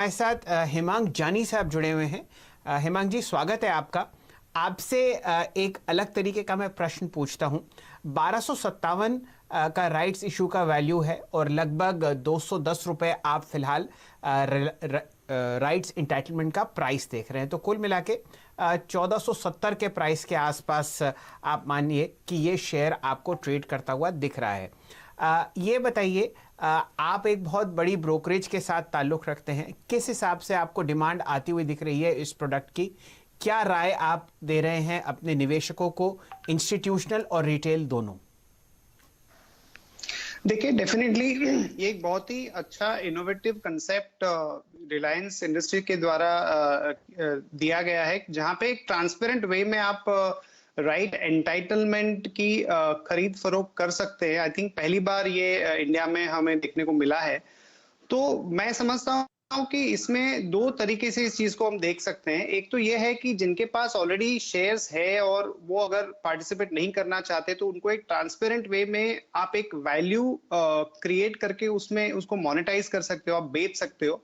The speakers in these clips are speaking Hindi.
हमारे साथ हेमांग जानी साहब जुड़े हुए हैं। हेमांग जी, स्वागत है आपका। आपसे एक अलग तरीके का मैं प्रश्न पूछता हूं। 1257 का राइट्स इशू का वैल्यू है और लगभग 210 रुपए आप फिलहाल राइट्स इंटाइटलमेंट का प्राइस देख रहे हैं। तो कुल मिला के 1470 के प्राइस के आसपास आप मानिए कि ये शेयर आपको ट्रेड करता हुआ दिख रहा है। ये बताइए, आप एक बहुत बड़ी ब्रोकरेज के साथ ताल्लुक रखते हैं, किस हिसाब से आपको डिमांड आती हुई दिख रही है इस प्रोडक्ट की? क्या राय आप दे रहे हैं अपने निवेशकों को, इंस्टीट्यूशनल और रिटेल दोनों? देखिए, डेफिनेटली ये एक बहुत ही अच्छा इनोवेटिव कंसेप्ट रिलायंस इंडस्ट्री के द्वारा दिया गया है, जहां पे एक ट्रांसपेरेंट वे में आप राइट एंटाइटलमेंट की खरीद फरोख्त कर सकते हैं। आई थिंक पहली बार ये इंडिया में हमें देखने को मिला है। तो मैं समझता हूं कि इसमें दो तरीके से इस चीज को हम देख सकते हैं। एक तो ये है कि जिनके पास ऑलरेडी शेयर्स है और वो अगर पार्टिसिपेट नहीं करना चाहते, तो उनको एक ट्रांसपेरेंट वे में आप एक वैल्यू क्रिएट करके उसमें उसको मोनेटाइज कर सकते हो, आप बेच सकते हो।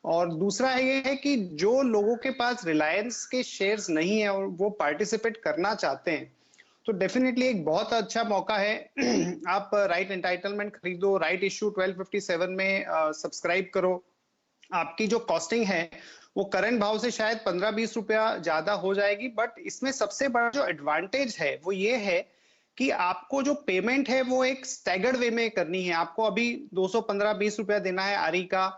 और दूसरा ये है कि जो लोगों के पास रिलायंस के शेयर्स नहीं है और वो पार्टिसिपेट करना चाहते हैं, तो डेफिनेटली एक बहुत अच्छा मौका है। आप राइट एंटाइटलमेंट खरीदो, राइट इश्यू 1257 में सब्सक्राइब करो। आपकी जो कॉस्टिंग है वो करंट भाव से शायद 15-20 रुपया ज्यादा हो जाएगी, बट इसमें सबसे बड़ा जो एडवांटेज है वो ये है कि आपको जो पेमेंट है वो एक स्टैगर्ड वे में करनी है। आपको अभी 215-20 रुपया देना है आरी का,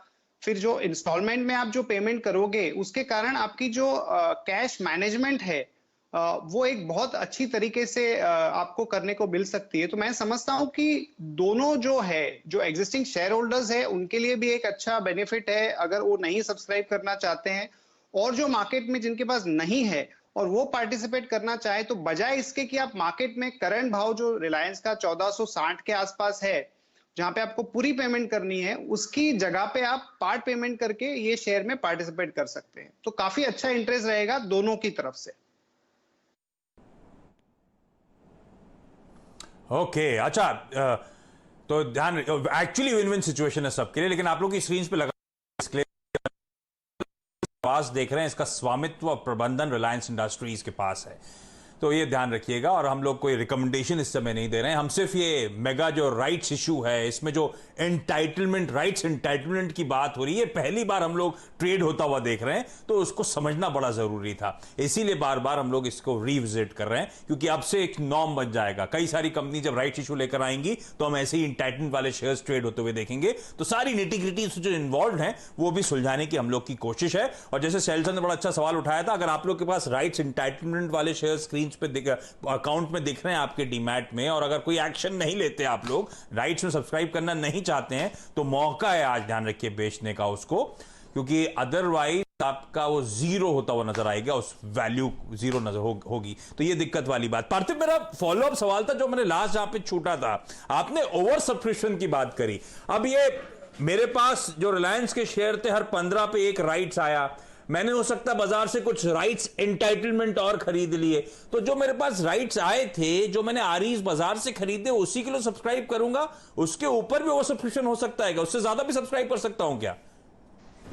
फिर जो इंस्टॉलमेंट में आप जो पेमेंट करोगे उसके कारण आपकी जो कैश मैनेजमेंट है वो एक बहुत अच्छी तरीके से आपको करने को मिल सकती है। तो मैं समझता हूं कि दोनों जो है, जो एग्जिस्टिंग शेयर होल्डर्स है उनके लिए भी एक अच्छा बेनिफिट है अगर वो नहीं सब्सक्राइब करना चाहते हैं, और जो मार्केट में जिनके पास नहीं है और वो पार्टिसिपेट करना चाहे, तो बजाय इसके कि आप मार्केट में करंट भाव जो रिलायंस का 1460 के आसपास है, जहां पे आपको पूरी पेमेंट करनी है, उसकी जगह पे आप पार्ट पेमेंट करके ये शेयर में पार्टिसिपेट कर सकते हैं। तो काफी अच्छा इंटरेस्ट रहेगा दोनों की तरफ से। ओके, अच्छा। तो ध्यान, एक्चुअली विन विन सिचुएशन है सबके लिए, लेकिन आप लोग की स्क्रीन पे लगा पास देख रहे हैं, इसका स्वामित्व और प्रबंधन रिलायंस इंडस्ट्रीज के पास है। तो ये ध्यान रखिएगा, और हम लोग कोई रिकमेंडेशन इस समय नहीं दे रहे हैं। हम सिर्फ ये मेगा जो राइट्स इशू है, इसमें जो एंटाइटलमेंट, राइट्स एंटाइटलमेंट की बात हो रही है, पहली बार हम लोग ट्रेड होता हुआ देख रहे हैं, तो उसको समझना बड़ा जरूरी था। इसीलिए बार बार हम लोग इसको रिविजिट कर रहे हैं, क्योंकि अब से एक नॉर्म बन जाएगा। कई सारी कंपनी जब राइट्स इशू लेकर आएंगी तो हम ऐसे ही एंटाइटलमेंट वाले शेयर्स ट्रेड होते हुए देखेंगे। तो सारी निटी-ग्रिटी जो इन्वॉल्व हैं वो भी सुलझाने की हम लोग की कोशिश है। और जैसे सेल्सन ने बड़ा अच्छा सवाल उठाया था, अगर आप लोग के पास राइट्स एंटाइटलमेंट वाले शेयर स्क्रीन पे अकाउंट में दिख रहे हैं आपके डीमैट में, और अगर कोई एक्शन नहीं लेते, आप लोग राइट्स में सब्सक्राइब करना नहीं चाहते हैं, तो मौका है आज, ध्यान रखिए, बेचने का उसको, क्योंकि अदरवाइज आपका वो जीरो होता हुआ नजर आएगा, उस वैल्यू जीरो नजर होगी। तो ये दिक्कत वाली बात। पार्थिव, मेरा फॉलोअप सवाल था जो मैंने लास्ट जहां पे छूटा था, आपने ओवर सब्सक्रिप्शन की बात करी। अब ये मेरे पास जो रिलायंस के शेयर थे, हर 15 पे एक राइट्स आया, मैंने हो सकता बाजार से कुछ राइट्स एंटाइटलमेंट और खरीद लिए, तो जो मेरे पास राइट्स आए थे, जो मैंने आरीज बाजार से खरीदे, उसी के लिए सब्सक्राइब करूंगा। उसके ऊपर भी वो सब्सक्रिप्शन हो सकता है क्या? उससे ज्यादा भी सब्सक्राइब कर सकता हूं क्या?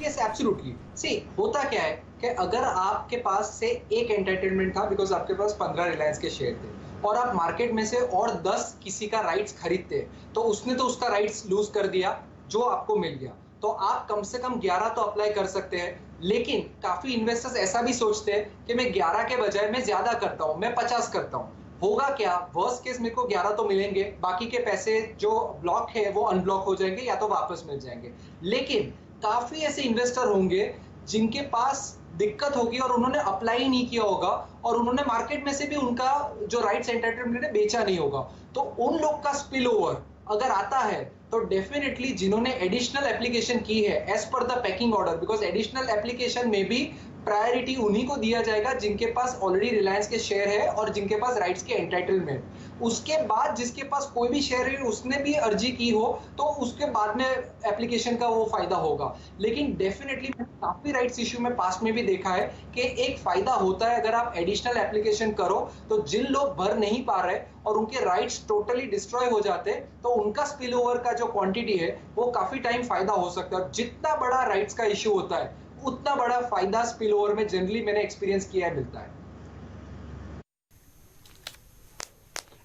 Yes, absolutely. सी, होता क्या है कि अगर आपके पास से एक एंटरटेनमेंट था, बिकॉज आपके पास 15 रिलायंस के शेयर थे, और आप मार्केट में से और 10 किसी का राइट्स खरीदते, तो उसने तो उसका राइट्स लूज कर दिया जो आपको मिल गया। तो आप कम से कम 11 तो अप्लाई कर सकते हैं। लेकिन काफी इन्वेस्टर्स ऐसा भी सोचते हैं कि मैं 11 के बजाय मैं ज्यादा करता हूं, मैं 50 करता हूं। होगा क्या, वर्स्ट केस मेरे को 11 तो मिलेंगे, बाकी के पैसे जो ब्लॉक है वो अनब्लॉक हो जाएंगे या तो वापस मिल जाएंगे। लेकिन काफी ऐसे इन्वेस्टर होंगे जिनके पास दिक्कत होगी और उन्होंने अप्लाई नहीं किया होगा, और उन्होंने मार्केट में से भी उनका जो राइट्स एंटरटेनमेंट है बेचा नहीं होगा। तो उन लोग का स्पिल ओवर अगर आता है, तो डेफिनेटली जिन्होंने एडिशनल एप्लीकेशन की है as per the pecking order, because additional application में भी प्रायोरिटी उन्हीं को दिया जाएगा जिनके पास ऑलरेडी रिलायंस के शेयर है और जिनके पास राइट्स के एंटाइटलमेंट। उसके बाद जिसके पास कोई भी शेयर है, उसने भी अर्जी की हो तो उसके बाद में एप्लीकेशन का वो फायदा होगा। लेकिन डेफिनेटली काफी राइट्स इश्यू में पास्ट में भी देखा है कि एक फायदा होता है अगर आप एडिशनल एप्लीकेशन करो, तो जिन लोग भर नहीं पा रहे और उनके राइट्स टोटली डिस्ट्रॉय हो जाते तो उनका स्पिल ओवर का जो क्वांटिटी है वो काफी टाइम फायदा हो सकता है। जितना बड़ा राइट्स का इश्यू होता है उतना बड़ा फायदा स्पिल ओवर में जनरली मैंने एक्सपीरियंस किया है मिलता है।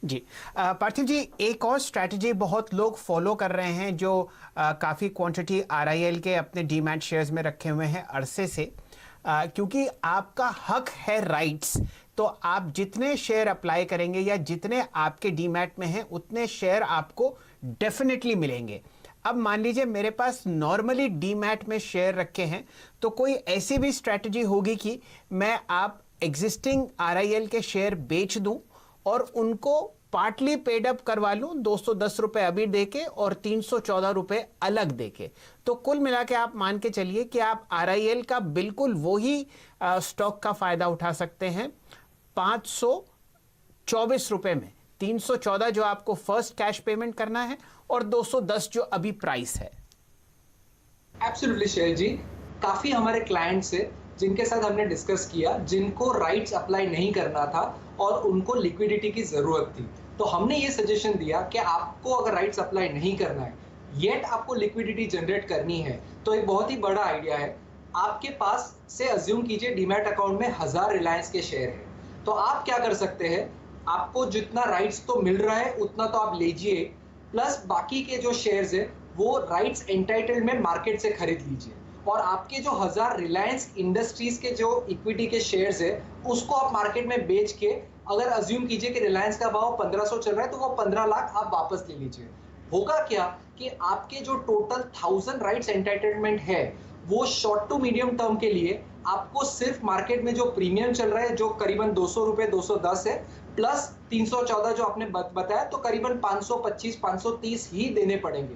जी पार्थिव जी, एक और स्ट्रैटेजी बहुत लोग फॉलो कर रहे हैं जो काफ़ी क्वांटिटी आरआईएल के अपने डीमैट शेयर्स में रखे हुए हैं अरसे से, क्योंकि आपका हक है राइट्स, तो आप जितने शेयर अप्लाई करेंगे या जितने आपके डीमैट में हैं उतने शेयर आपको डेफिनेटली मिलेंगे। अब मान लीजिए मेरे पास नॉर्मली डीमैट में शेयर रखे हैं, तो कोई ऐसी भी स्ट्रैटेजी होगी कि मैं आप एग्जिस्टिंग आरआईएल के शेयर बेच दूं और उनको पार्टली पेड अप करवा लूं 210 रुपए अभी देके और 314 रुपए अलग देके, तो कुल मिला के आप मान के चलिए कि आप आरआईएल का बिल्कुल वही स्टॉक का फायदा उठा सकते हैं 524 रुपए में। 314 जो आपको फर्स्ट कैश पेमेंट करना है और 210 जो अभी प्राइस है। एब्सोल्युटली शैल जी, काफी हमारे क्लाइंट्स है जिनके साथ हमने डिस्कस किया, जिनको राइट्स अप्लाई नहीं करना था और उनको लिक्विडिटी की जरूरत थी, तो हमने ये सजेशन दिया कि आपको अगर राइट्स अप्लाई नहीं करना है येट आपको लिक्विडिटी जनरेट करनी है, तो एक बहुत ही बड़ा आइडिया है। आपके पास से अज्यूम कीजिए डीमैट अकाउंट में 1000 रिलायंस के शेयर है, तो आप क्या कर सकते हैं, आपको जितना राइट्स तो मिल रहा है उतना तो आप लीजिए, प्लस बाकी के जो शेयर्स है वो राइट्स एंटाइटल्ड में मार्केट से खरीद लीजिए और आपके जो 1000 रिलायंस इंडस्ट्रीज के जो इक्विटी के शेयर्स है उसको आप मार्केट में बेच के, अगर अज्यूम कीजिए कि रिलायंस का भाव 1500 चल रहा है तो वो 15 लाख आप वापस ले लीजिए। होगा क्या कि आपके जो टोटल 1000 राइट्स एंटाइटलमेंट है वो शॉर्ट टू मीडियम टर्म के लिए आपको सिर्फ मार्केट में जो प्रीमियम चल रहा है जो करीबन 200 रुपए 210 है प्लस 314 जो आपने बताया, तो करीबन 525 530 ही देने पड़ेंगे।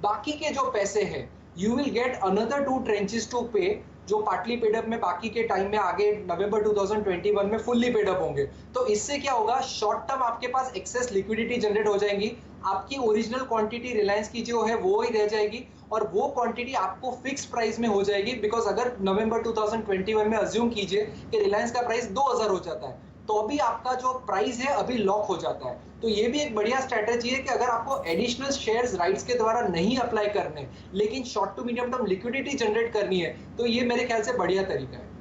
बाकी के जो पैसे हैं you will get another 2 tranches to pay, जो पार्टली पेडअप में बाकी के टाइम में आगे नवंबर 2021 में फुल्ली पेडअप होंगे। तो इससे क्या होगा, शॉर्ट टर्म आपके पास एक्सेस लिक्विडिटी जनरेट हो जाएंगी, आपकी ओरिजिनल क्वांटिटी रिलायंस की जो है वो ही रह जाएगी और वो क्वांटिटी आपको फिक्स प्राइस में हो जाएगी। बिकॉज अगर नवंबर 2021 में अज्यूम कीजिए कि रिलायंस का प्राइस 2000 हो जाता है तो अभी आपका जो प्राइस है अभी लॉक हो जाता है। तो ये भी एक बढ़िया स्ट्रेटेजी है कि अगर आपको एडिशनल शेयर्स राइट्स के द्वारा नहीं अप्लाई करने लेकिन short to medium term liquidity generate करनी है तो ये मेरे ख्याल से बढ़िया तरीका है।